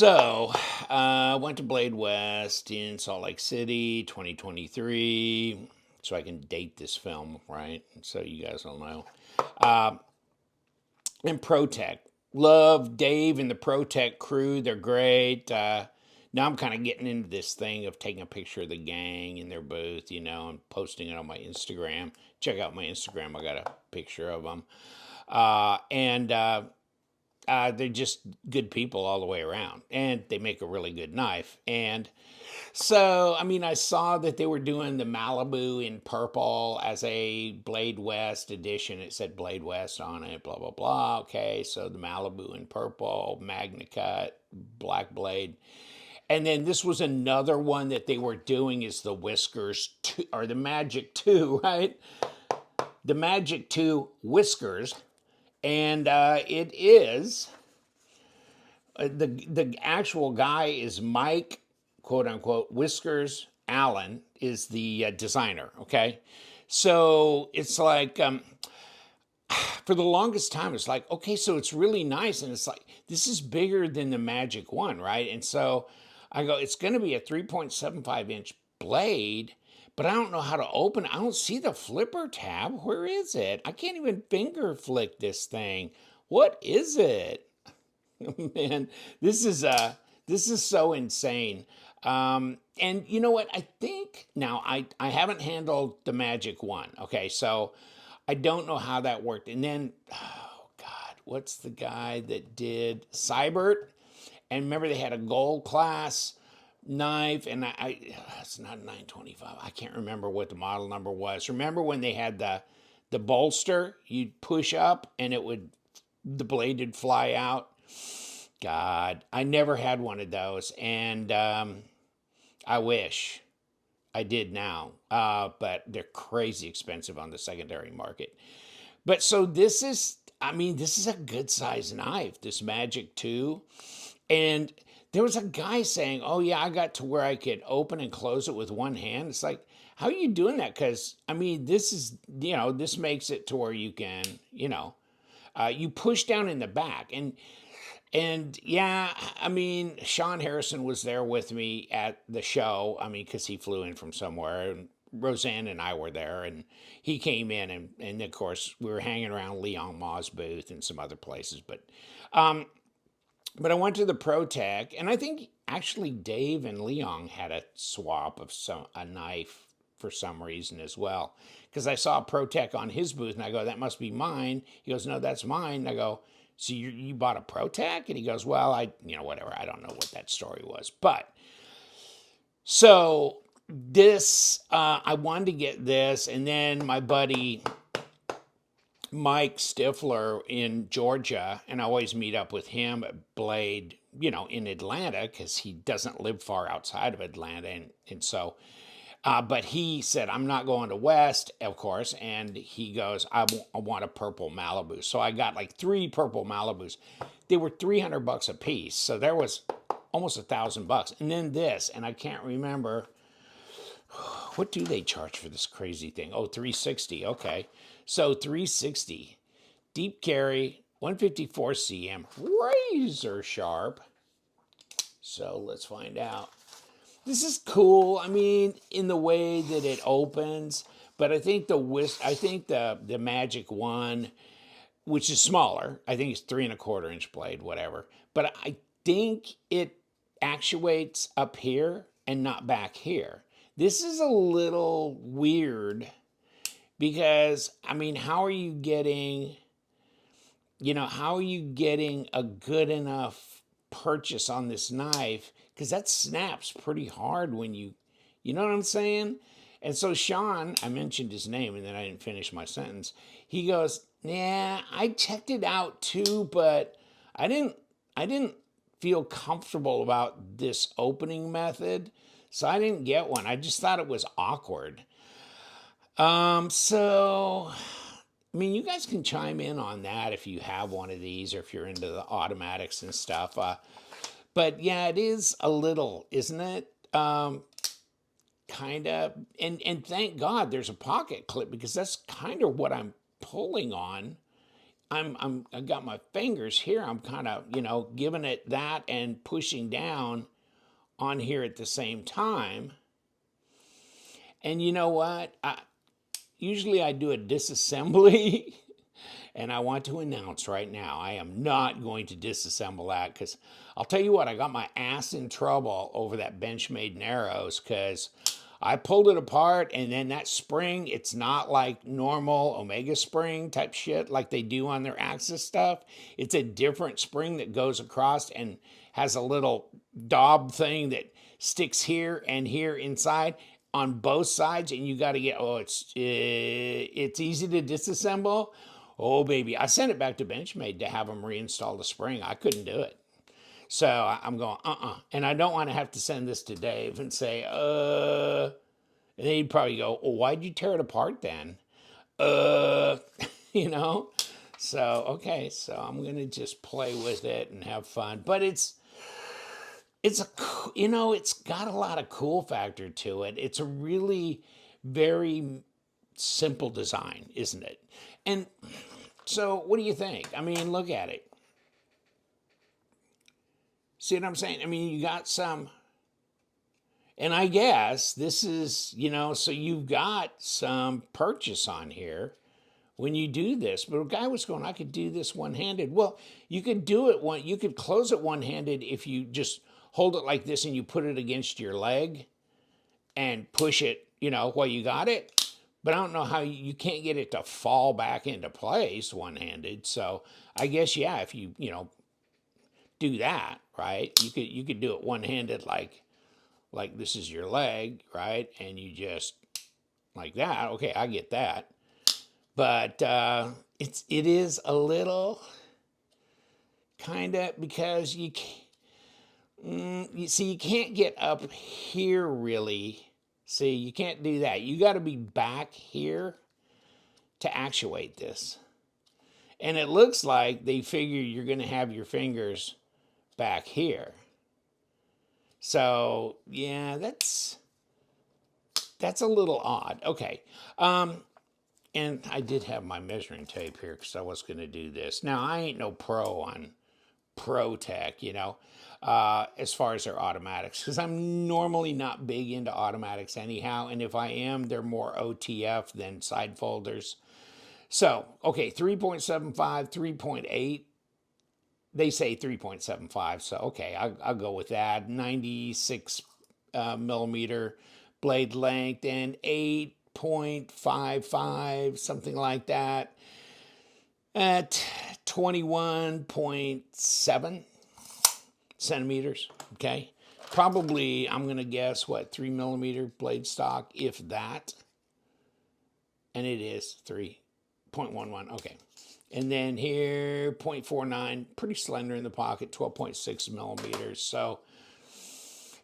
So, went to Blade West in Salt Lake City, 2023, so I can date this film, right? So you guys will know. Uh, and Protech. Love Dave and the Protech crew. They're great. Now I'm kind of getting into this thing of taking a picture of the gang in their booth, and posting it on my Instagram. Check out my Instagram. I got a picture of them. And they're just good people all the way around, and they make a really good knife. And so, I mean, I saw that they were doing the Malibu in purple as a Blade West edition. It said Blade West on it, blah, blah, blah. Okay, so the Malibu in purple, Magna Cut, Black Blade. And then this was another one that they were doing is the Whiskers 2, or the Magic 2, right? The Magic 2 Whiskers. And it is the actual guy is Mike, quote unquote, Whiskers Allen is the designer. Okay, so it's like for the longest time, it's like, okay, so it's really nice, and it's like this is bigger than the Magic One, right? And so I go, it's going to be a 3.75-inch blade. But I don't know how to open it. I don't see the flipper tab. Where is it? I can't even finger flick this thing. What is it? Man, this is so insane. And you know what? I think now I haven't handled the Magic One. Okay, so I don't know how that worked. And then, oh God, what's the guy that did Cybert? And remember they had a gold class knife, and it's not a 925. I can't remember what the model number was. Remember when they had the bolster? You'd push up, and the blade would fly out. God, I never had one of those, and I wish I did now, but they're crazy expensive on the secondary market. But so this is, I mean, this is a good size knife, this Magic 2. And there was a guy saying, oh, yeah, I got to where I could open and close it with one hand. It's like, how are you doing that? Because, I mean, this is, this makes it to where you can, you push down in the back. And yeah, I mean, Sean Harrison was there with me at the show. I mean, because he flew in from somewhere. And Roseanne and I were there, and he came in, and of course, we were hanging around Leon Ma's booth and some other places. But I went to the Protech, and I think actually Dave and Leon had a swap of a knife for some reason as well. Because I saw Protech on his booth, and I go, that must be mine. He goes, no, that's mine. And I go, so you bought a Protech? And he goes, well, whatever. I don't know what that story was. But so this, I wanted to get this, and then my buddy Mike Stifler in Georgia, and I always meet up with him at Blade, in Atlanta, because he doesn't live far outside of Atlanta. And so, but he said, I'm not going to West, of course. And he goes, I want a purple Malibu. So I got like 3 purple Malibus. They were $300 a piece. So there was almost $1,000. And then this, and I can't remember. What do they charge for this crazy thing? Oh, $360. Okay. So $360. Deep carry, 154 cm, razor sharp. So let's find out. This is cool. I mean, in the way that it opens, but I think the Magic One, which is smaller, I think it's 3.25-inch blade, whatever. But I think it actuates up here and not back here. This is a little weird because, I mean, how are you getting a good enough purchase on this knife? Because that snaps pretty hard when you know what I'm saying? And so Sean, I mentioned his name and then I didn't finish my sentence. He goes, yeah, I checked it out too, but I didn't feel comfortable about this opening method. So I didn't get one. I just thought it was awkward. So, I mean, you guys can chime in on that if you have one of these or if you're into the automatics and stuff. But yeah, it is a little, isn't it? Kind of. And thank God there's a pocket clip because that's kind of what I'm pulling on. I got my fingers here. I'm kind of, giving it that and pushing down on here at the same time. And you know what? Usually I do a disassembly. And I want to announce right now, I am not going to disassemble that, because I'll tell you what, I got my ass in trouble over that Benchmade Narrows, because I pulled it apart, and then that spring, it's not like normal Omega spring type shit like they do on their Axis stuff. It's a different spring that goes across and has a little daub thing that sticks here and here inside on both sides, and you got to get, it's easy to disassemble. Oh, baby. I sent it back to Benchmade to have them reinstall the spring. I couldn't do it. So I'm going, And I don't want to have to send this to Dave and say, And then he'd probably go, well, why'd you tear it apart then? you know? So, okay. So I'm going to just play with it and have fun. But it's got a lot of cool factor to it. It's a really very simple design, isn't it? And so what do you think? I mean, look at it. See what I'm saying? I mean, you got some, and I guess this is, so you've got some purchase on here when you do this. But a guy was going, I could do this one-handed. Well, you could do it you could close it one-handed if you just hold it like this and you put it against your leg and push it, while you got it. But I don't know how you can't get it to fall back into place one-handed. So I guess, yeah, if you, do that, right? You could do it one-handed like this is your leg, right? And you just like that. Okay, I get that. But it is a little kind of, because you can't get up here really. See, you can't do that. You got to be back here to actuate this. And it looks like they figure you're going to have your fingers back here. So, yeah, that's a little odd. Okay. And I did have my measuring tape here because I was going to do this. Now, I ain't no pro on Protech, as far as their automatics, because I'm normally not big into automatics anyhow, and if I am, they're more OTF than side folders. So, okay, 3.75, 3.8. They say 3.75, so okay, I'll go with that. 96 millimeter blade length and 8.55, something like that, at 21.7 centimeters, okay? Probably, I'm going to guess, 3 millimeter blade stock, if that. And it is 3.11, okay. And then here, 0.49, pretty slender in the pocket, 12.6 millimeters. So,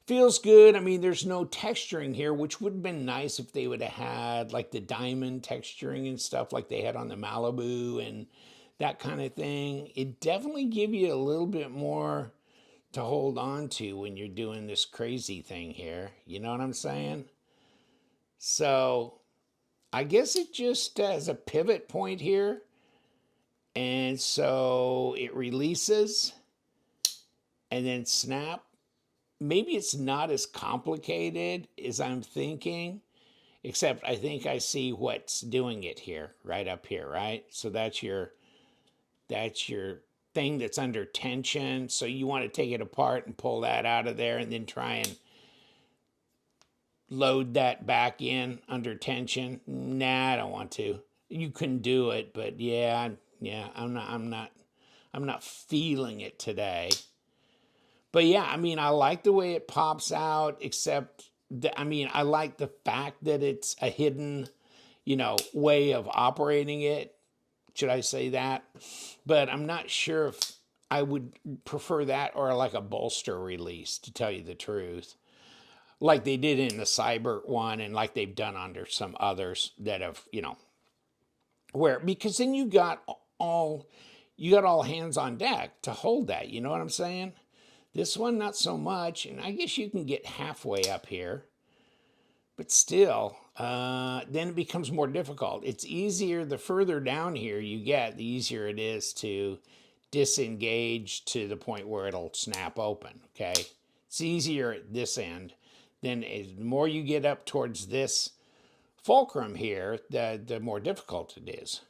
feels good. I mean, there's no texturing here, which would have been nice if they would have had like the diamond texturing and stuff like they had on the Malibu and that kind of thing. It definitely give you a little bit more to hold on to when you're doing this crazy thing here. You know what I'm saying? So, I guess it just has a pivot point here. And so it releases and then snap. Maybe it's not as complicated as I'm thinking, except I think I see what's doing it here, right up here, right? So that's your thing that's under tension. So you want to take it apart and pull that out of there and then try and load that back in under tension. Nah, I don't want to. You can do it, but yeah, I'm not feeling it today. But yeah, I mean, I like the way it pops out, except I like the fact that it's a hidden, way of operating it. Should I say that? But I'm not sure if I would prefer that or like a bolster release, to tell you the truth. Like they did in the Cyber one and like they've done under some others that have, because then you got all hands on deck to hold that. You know what I'm saying? This one, not so much. And I guess you can get halfway up here. But still, then it becomes more difficult. It's easier the further down here you get, the easier it is to disengage to the point where it'll snap open, okay? It's easier at this end. Then the more you get up towards this fulcrum here, the more difficult it is.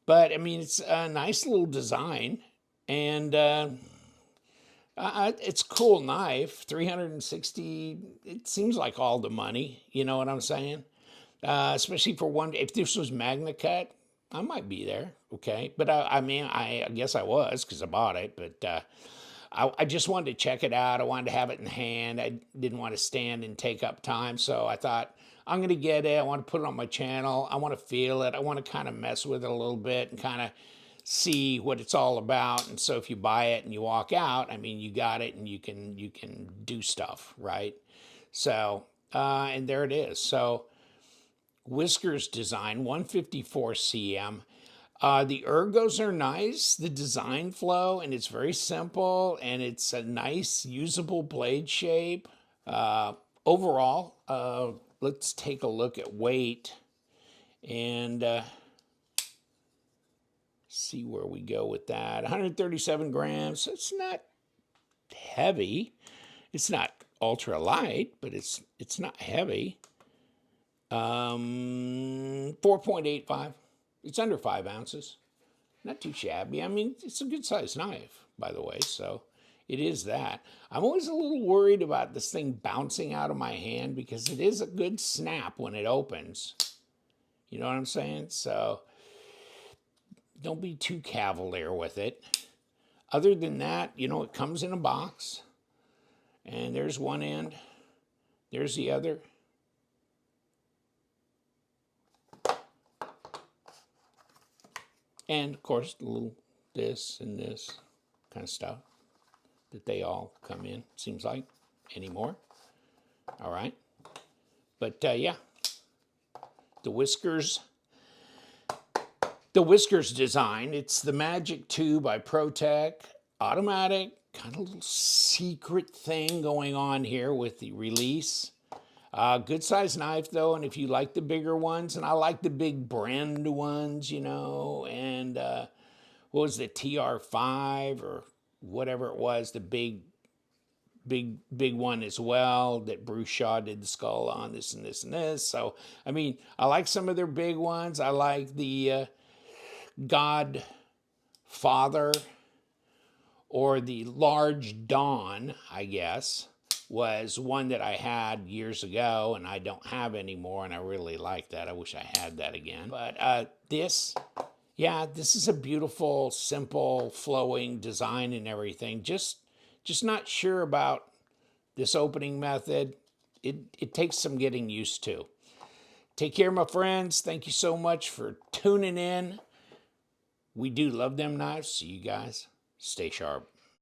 But, I mean, it's a nice little design, and it's a cool knife. 360, it seems like all the money, you know what I'm saying? Especially for one, if this was Magna Cut, I might be there, okay? But I mean, I guess I was because I bought it, but I just wanted to check it out. I wanted to have it in hand. I didn't want to stand and take up time, so I thought, I'm going to get it. I want to put it on my channel. I want to feel it. I want to kind of mess with it a little bit and kind of see what it's all about. And so if you buy it and you walk out, I mean, you got it and you can do stuff, right? So, and there it is. So Whiskers design, 154 cm. The ergos are nice, the design flow, and it's very simple, and it's a nice usable blade shape. Overall, let's take a look at weight and see where we go with that. 137 grams. It's not heavy. It's not ultra light, but it's not heavy. 4.85. It's under 5 ounces. Not too shabby. I mean, it's a good sized knife, by the way, so it is that. I'm always a little worried about this thing bouncing out of my hand because it is a good snap when it opens. You know what I'm saying? So don't be too cavalier with it. Other than that, you know, it comes in a box. And there's one end. There's the other. And, of course, a little this and this kind of stuff that they all come in, seems like, anymore. All right. But, yeah, the Whiskers design. It's the Magic 2 by Protech. Automatic, kind of a little secret thing going on here with the release. Good size knife though, and if you like the bigger ones, and I like the big brand ones, you know, and what was the TR5 or whatever it was, the big one as well that Bruce Shaw did the skull on, this and this and this. So, I mean, I like some of their big ones. I like the Godfather or the Large Dawn, I guess, was one that I had years ago and I don't have anymore, and I really like that. I wish I had that again. But this is a beautiful, simple, flowing design and everything. Just not sure about this opening method. It takes some getting used to. Take care, my friends. Thank you so much for tuning in. We do love them knives, so you guys stay sharp.